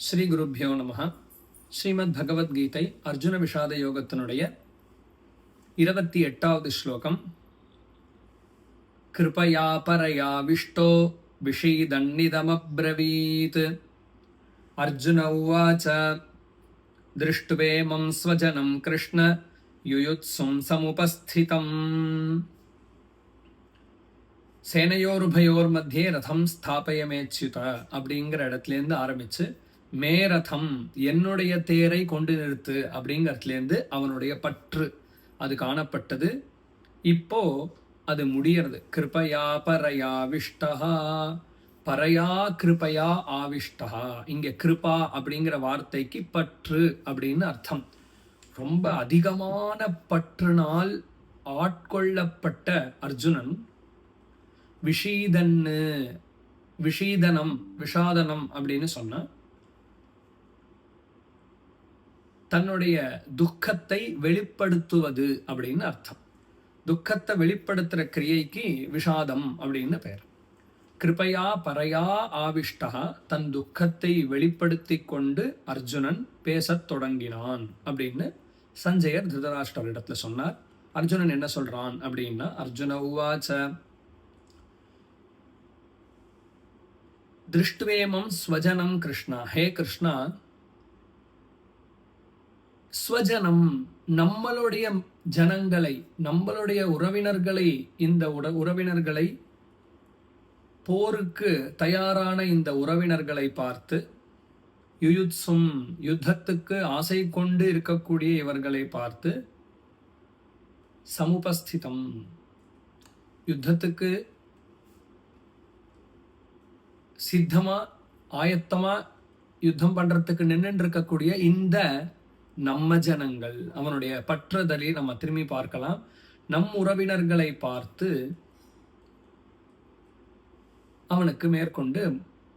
ஸ்ரீ குருப்பியோ நமஹ. ஸ்ரீமத் பகவத்கீதை அர்ஜுன விஷாத யோகத்தினுடைய 28வது ஸ்லோகம். கிருபயா பரயாவிஷ்டோ விஷீதன்னிதமப்ரவீத். அர்ஜுன உவாச்ச திருஷ்டுவேமம் ஸ்வஜனம் கிருஷ்ண யுயுத்சும் சமுபஸ்திதம். சேனையோருபயோர் மத்தியே ரதம் ஸ்தாபயமேச்சுத அப்படிங்கிற இடத்துலேருந்து ஆரம்பிச்சு மே ரதம் என்னுடைய தேரை கொண்டு நிறுத்து அப்படிங்கிறதுலேருந்து அவனுடைய பற்று அது காணப்பட்டது. இப்போ அது முடியறது. கிருபயா பரயா விஷ்டா, பரையா கிருபையா ஆவிஷ்டா. இங்க கிருபா அப்படிங்கிற வார்த்தைக்கு பற்று அப்படின்னு அர்த்தம். ரொம்ப அதிகமான பற்றுனால் ஆட்கொள்ளப்பட்ட அர்ஜுனன் விஷாதனம் அப்படின்னு சொன்ன தன்னுடைய துக்கத்தை வெளிப்படுத்துவது அப்படின்னு அர்த்தம். துக்கத்தை வெளிப்படுத்துற கிரியைக்கு விஷாதம் அப்படின்னு பெயர். கிருபையா பரையா ஆவிஷ்டா, தன் துக்கத்தை வெளிப்படுத்தி கொண்டு அர்ஜுனன் பேசத் தொடங்கினான் அப்படின்னு சஞ்சயர் திருதராஷ்டிரர் இடத்துல சொன்னார். அர்ஜுனன் என்ன சொல்றான் அப்படின்னா, அர்ஜுன உவாச்ச திருஷ்டுவேமம் ஸ்வஜனம் கிருஷ்ணா. ஹே கிருஷ்ணா, ஸ்வஜனம் நம்மளுடைய ஜனங்களை, நம்மளுடைய உறவினர்களை, இந்த உறவினர்களை, போருக்கு தயாரான இந்த உறவினர்களை பார்த்து, யுயுத்சும் யுத்தத்துக்கு ஆசை கொண்டு இருக்கக்கூடிய இவர்களை பார்த்து, சமுபஸ்திதம் யுத்தத்துக்கு சித்தமா ஆயத்தமா யுத்தம் பண்றதுக்கு நின்று இருக்கக்கூடிய இந்த நம்ம ஜனங்கள், அவனுடைய பற்றுதலை நம்ம திரும்பி பார்க்கலாம். நம் உறவினர்களை பார்த்து அவனுக்கு மேற்கொண்டு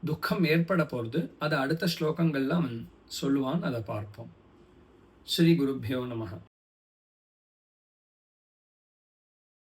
துக்கம் ஏற்பட போறது. அதை அடுத்த ஸ்லோகங்கள்ல அவன் சொல்லுவான். அதை பார்ப்போம். ஸ்ரீ குருப்பியோ நமஹ.